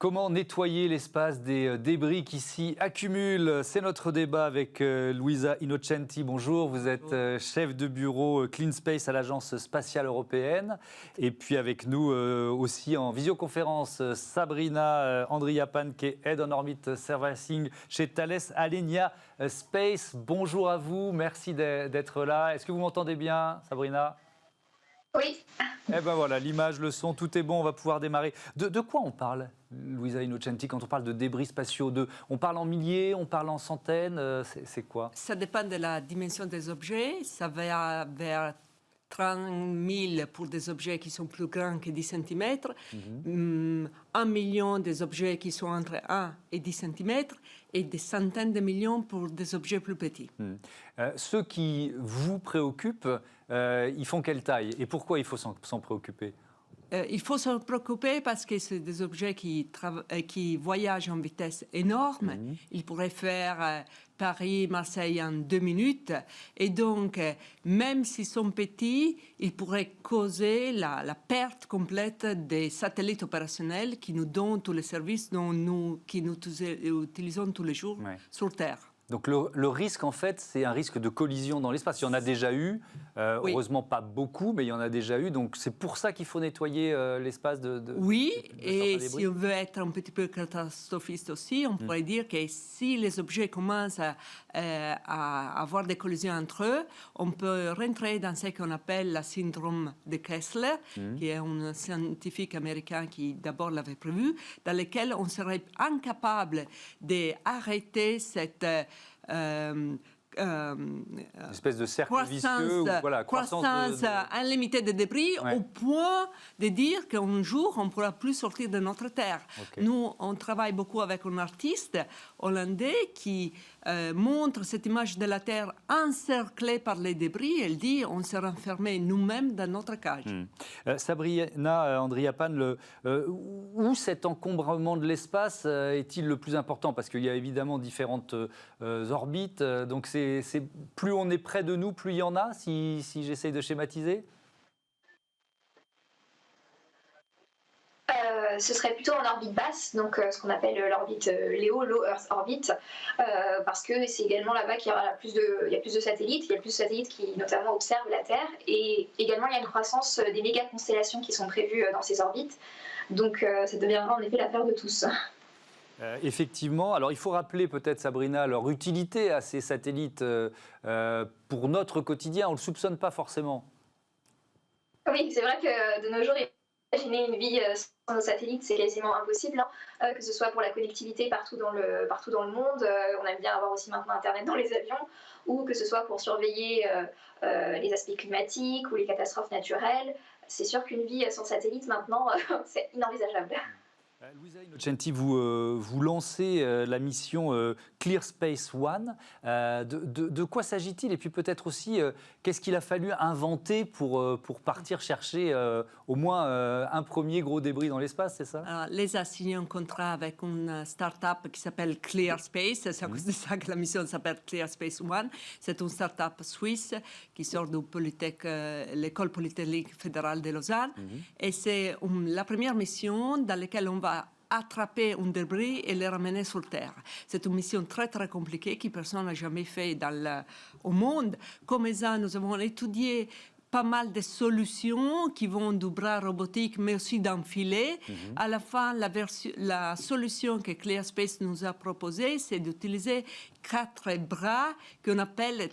Comment nettoyer l'espace des débris qui s'y accumulent? C'est notre débat avec Luisa Innocenti. Bonjour, vous êtes chef de bureau Clean Space à l'Agence spatiale européenne. Et puis avec nous aussi en visioconférence, Sabrina Andriapan, qui est Head on Orbit Servicing chez Thales Alenia Space. Bonjour à vous, merci d'être là. Est-ce que vous m'entendez bien, Sabrina? Oui. Eh ben voilà, l'image, le son, tout est bon, on va pouvoir démarrer. De quoi on parle, Luisa Innocenti, quand on parle de débris spatiaux? On parle en milliers, on parle en centaines, c'est quoi? Ça dépend de la dimension des objets. Ça va vers 30 000 pour des objets qui sont plus grands que 10 cm, 1 million des objets qui sont entre 1 et 10 cm, et des centaines de millions pour des objets plus petits. Ceux qui vous préoccupent, ils font quelle taille? Et pourquoi il faut s'en préoccuper? Il faut s'en préoccuper parce que c'est des objets qui voyagent en vitesse énorme. Ils pourraient faire Paris-Marseille en 2 minutes. Et donc, même s'ils sont petits, ils pourraient causer la perte complète des satellites opérationnels qui nous donnent tous les services que nous utilisons tous les jours sur Terre. Donc le risque, en fait, c'est un risque de collision dans l'espace. Il y en a déjà eu, Oui. Heureusement pas beaucoup, mais il y en a déjà eu. Donc c'est pour ça qu'il faut nettoyer l'espace Oui, et débris. si on veut être un petit peu catastrophiste aussi, on pourrait dire que si les objets commencent à avoir des collisions entre eux, on peut rentrer dans ce qu'on appelle le syndrome de Kessler, qui est un scientifique américain qui d'abord l'avait prévu, dans lequel on serait incapable d'arrêter cette Une espèce de cercle vicieux, croissance illimitée de débris, au point de dire qu'un jour, on ne pourra plus sortir de notre Terre. Okay. Nous, on travaille beaucoup avec un artiste hollandais qui montre cette image de la Terre encerclée par les débris. Elle dit on s'est renfermé nous-mêmes dans notre cage. Sabrina Andriapan, où cet encombrement de l'espace est-il le plus important? Parce qu'il y a évidemment différentes orbites, donc plus on est près de nous, plus il y en a, si j'essaye de schématiser? Ce serait plutôt en orbite basse, donc ce qu'on appelle l'orbite LEO, Low Earth Orbit, parce que c'est également là-bas qu'il y aura plus de satellites. Il y a plus de satellites qui notamment observent la Terre, et également il y a une croissance des méga-constellations qui sont prévues dans ces orbites. Donc ça deviendra en effet l'affaire de tous. Effectivement. Alors, il faut rappeler peut-être, Sabrina, leur utilité à ces satellites pour notre quotidien. On ne le soupçonne pas forcément. Oui, c'est vrai que de nos jours, imaginer une vie sans nos satellites, c'est quasiment impossible, que ce soit pour la connectivité partout dans le monde. On aime bien avoir aussi maintenant Internet dans les avions, ou que ce soit pour surveiller les aspects climatiques ou les catastrophes naturelles. C'est sûr qu'une vie sans satellite, maintenant, c'est inenvisageable. Luisa Innocenti, vous lancez la mission Clear Space One. De quoi s'agit-il? Et puis peut-être aussi, qu'est-ce qu'il a fallu inventer pour partir chercher au moins un premier gros débris dans l'espace, c'est ça? Alors, les a signé un contrat avec une start-up qui s'appelle Clear Space. C'est à cause de ça que la mission s'appelle Clear Space One. C'est une start-up suisse qui sort de l'école polytechnique fédérale de Lausanne. Et c'est la première mission dans laquelle on va attraper un débris et le ramener sur Terre. C'est une mission très très compliquée que personne n'a jamais fait au monde. Comme ça, nous avons étudié pas mal de solutions qui vont du bras robotique, mais aussi d'un filet. À la fin, la solution que Clear Space nous a proposée, c'est d'utiliser 4 bras qu'on appelle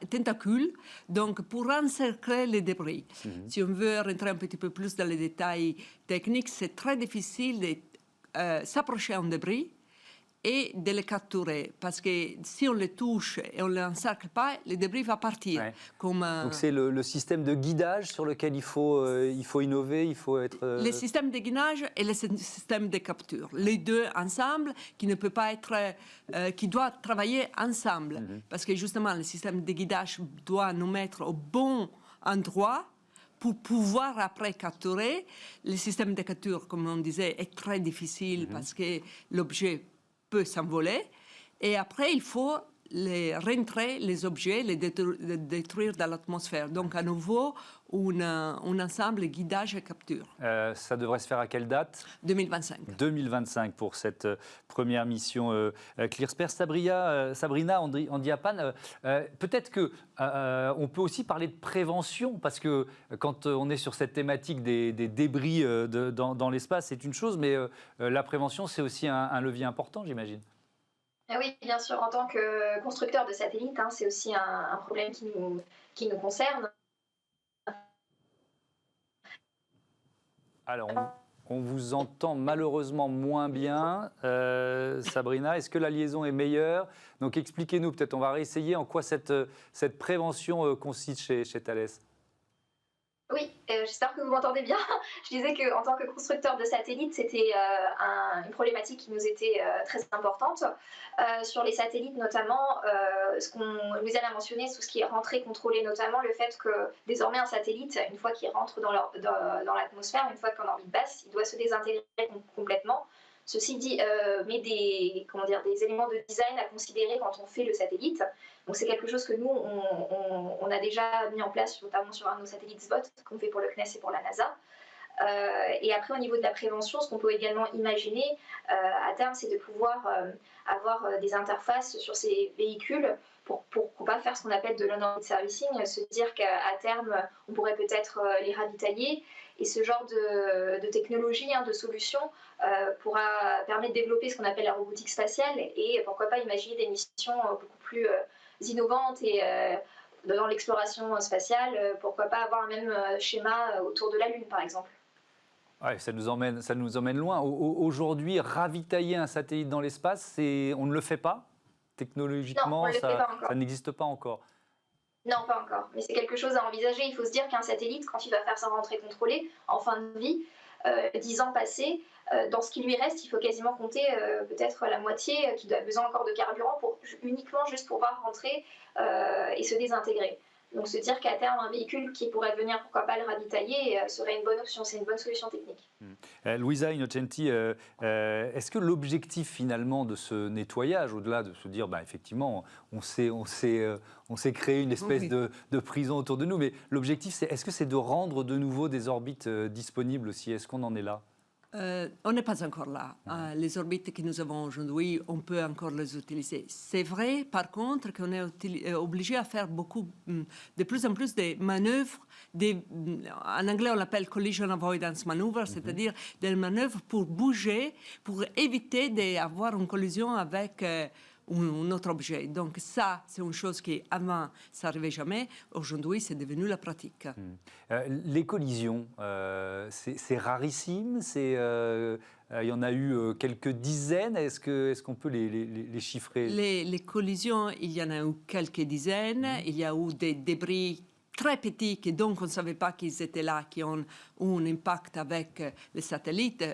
tentacules, donc pour encercler les débris. Si on veut rentrer un petit peu plus dans les détails techniques, c'est très difficile de s'approcher d'un débris et de le capturer, parce que si on le touche et on ne l'encercle pas, le débris va partir. Ouais. Donc c'est le système de guidage sur lequel il faut innover, il faut être... Le système de guidage et le système de capture, les deux ensemble, qui ne peut pas être, qui doit travailler ensemble, parce que justement le système de guidage doit nous mettre au bon endroit pour pouvoir après capturer. Le système de capture, comme on disait, est très difficile parce que l'objet peut s'envoler. Et après, il faut rentrer les objets, les détruire dans l'atmosphère. Donc, à nouveau, un ensemble guidage et capture. Ça devrait se faire à quelle date? 2025. 2025 pour cette première mission ClearSpace. Sabrina Andiapan, peut-être qu'on peut aussi parler de prévention, parce que quand on est sur cette thématique des débris dans l'espace, c'est une chose, mais la prévention, c'est aussi un levier important, j'imagine. Oui, bien sûr, en tant que constructeur de satellites, hein, c'est aussi un problème qui nous concerne. Alors, on vous entend malheureusement moins bien. Sabrina, est-ce que la liaison est meilleure? Donc, expliquez-nous, peut-être on va réessayer en quoi cette prévention consiste chez Thales. Oui, j'espère que vous m'entendez bien. Je disais qu'en tant que constructeur de satellites, c'était une problématique qui nous était très importante. Sur les satellites notamment, Louisa l'a mentionné, tout ce qui est rentré, contrôlé, notamment le fait que désormais un satellite, une fois qu'il rentre dans l'atmosphère, une fois qu'en orbite basse, il doit se désintégrer complètement. Ceci dit, met des éléments de design à considérer quand on fait le satellite. Donc c'est quelque chose que nous, on a déjà mis en place, notamment sur un de nos satellites SBOT, qu'on fait pour le CNES et pour la NASA. Et après, au niveau de la prévention, ce qu'on peut également imaginer à terme, c'est de pouvoir avoir des interfaces sur ces véhicules pour ne pas faire ce qu'on appelle de l'on-orbit servicing, se dire qu'à terme, on pourrait peut-être les ravitailler. Et ce genre de technologie, de solution, pourra permettre de développer ce qu'on appelle la robotique spatiale et pourquoi pas imaginer des missions beaucoup plus innovantes et dans l'exploration spatiale, pourquoi pas avoir un même schéma autour de la Lune, par exemple. Ouais, ça nous emmène loin. Aujourd'hui, ravitailler un satellite dans l'espace, on ne le fait pas technologiquement, non, ça n'existe pas encore. Non, pas encore. Mais c'est quelque chose à envisager. Il faut se dire qu'un satellite, quand il va faire sa rentrée contrôlée, en fin de vie, 10 ans passés, dans ce qui lui reste, il faut quasiment compter peut-être la moitié qui a besoin encore de carburant uniquement juste pour pouvoir rentrer et se désintégrer. Donc se dire qu'à terme, un véhicule qui pourrait venir, pourquoi pas le ravitailler, serait une bonne option, c'est une bonne solution technique. Louisa Innocenti, est-ce que l'objectif finalement de ce nettoyage, au-delà de se dire effectivement on s'est créé une espèce de prison autour de nous, mais l'objectif est-ce que c'est de rendre de nouveau des orbites disponibles aussi? Est-ce qu'on en est là? On n'est pas encore là. Les orbites que nous avons aujourd'hui, on peut encore les utiliser. C'est vrai, par contre, qu'on est obligé à faire de plus en plus de manœuvres. En anglais, on l'appelle collision avoidance maneuver, c'est-à-dire des manœuvres pour bouger, pour éviter d'avoir une collision avec un autre objet. Donc ça, c'est une chose qui avant, ça n'arrivait jamais. Aujourd'hui, c'est devenu la pratique. Les collisions, c'est rarissime. Il y en a eu quelques dizaines. Est-ce qu'on peut les chiffrer? Les collisions, il y en a eu quelques dizaines. Il y a eu des débris très petits, et donc on ne savait pas qu'ils étaient là, qui ont un impact avec les satellites.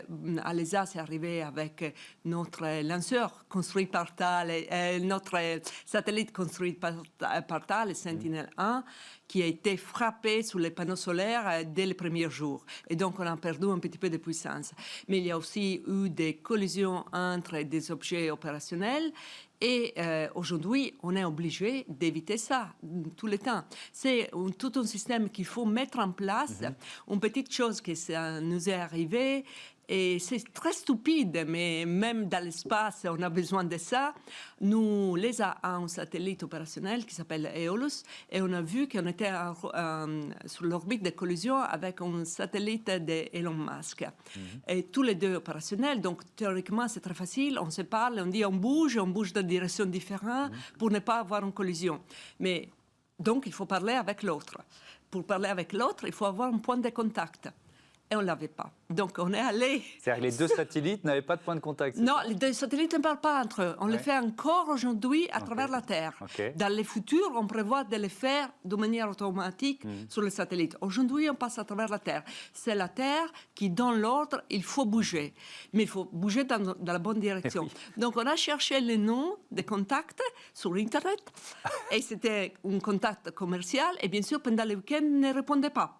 À l'ESA, c'est arrivé avec notre lanceur construit par Thales, notre satellite construit par Thales, Sentinel-1, qui a été frappé sur les panneaux solaires dès les premiers jours. Et donc, on a perdu un petit peu de puissance. Mais il y a aussi eu des collisions entre des objets opérationnels. Et aujourd'hui, on est obligé d'éviter ça tout le temps. C'est tout un système qu'il faut mettre en place. Une petite chose qui nous est arrivée, et c'est très stupide, mais même dans l'espace, on a besoin de ça. Nous, l'ESA a un satellite opérationnel qui s'appelle Aeolus, et on a vu qu'on était sur l'orbite de collision avec un satellite d'Elon Musk. Et tous les deux opérationnels, donc théoriquement, c'est très facile. On se parle, on dit on bouge dans des directions différentes pour ne pas avoir une collision. Mais donc, il faut parler avec l'autre. Pour parler avec l'autre, il faut avoir un point de contact. Et on ne l'avait pas. Donc, on est allé... C'est-à-dire que les deux satellites n'avaient pas de point de contact? Non, les deux satellites ne parlent pas entre eux. On le fait encore aujourd'hui à travers la Terre. Dans le futur, on prévoit de le faire de manière automatique sur les satellites. Aujourd'hui, on passe à travers la Terre. C'est la Terre qui donne l'ordre, il faut bouger. Mais il faut bouger dans la bonne direction. Donc, on a cherché les noms des contacts sur Internet. Et c'était un contact commercial. Et bien sûr, pendant le week-end, ils ne répondaient pas.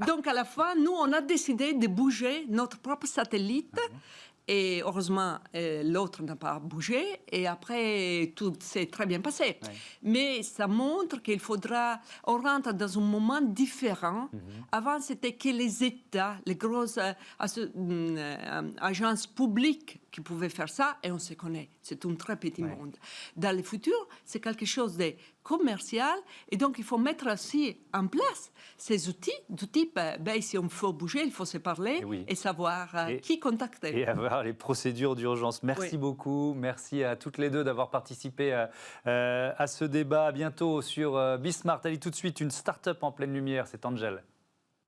Donc, à la fin, nous, on a décidé de bouger notre propre satellite Et heureusement, l'autre n'a pas bougé. Et après, tout s'est très bien passé. Ouais. Mais ça montre qu'il faudra... On rentre dans un moment différent. Avant, c'était que les États, les grosses agences publiques qui pouvaient faire ça, et on se connaît. C'est un très petit monde. Dans le futur, c'est quelque chose de commercial, et donc il faut mettre aussi en place ces outils du type, si on faut bouger, il faut se parler et savoir qui contacter. Et avoir les procédures d'urgence. Merci beaucoup. Merci à toutes les deux d'avoir participé à ce débat. À bientôt sur Bismart. Allez, tout de suite, une start-up en pleine lumière, c'est Angel.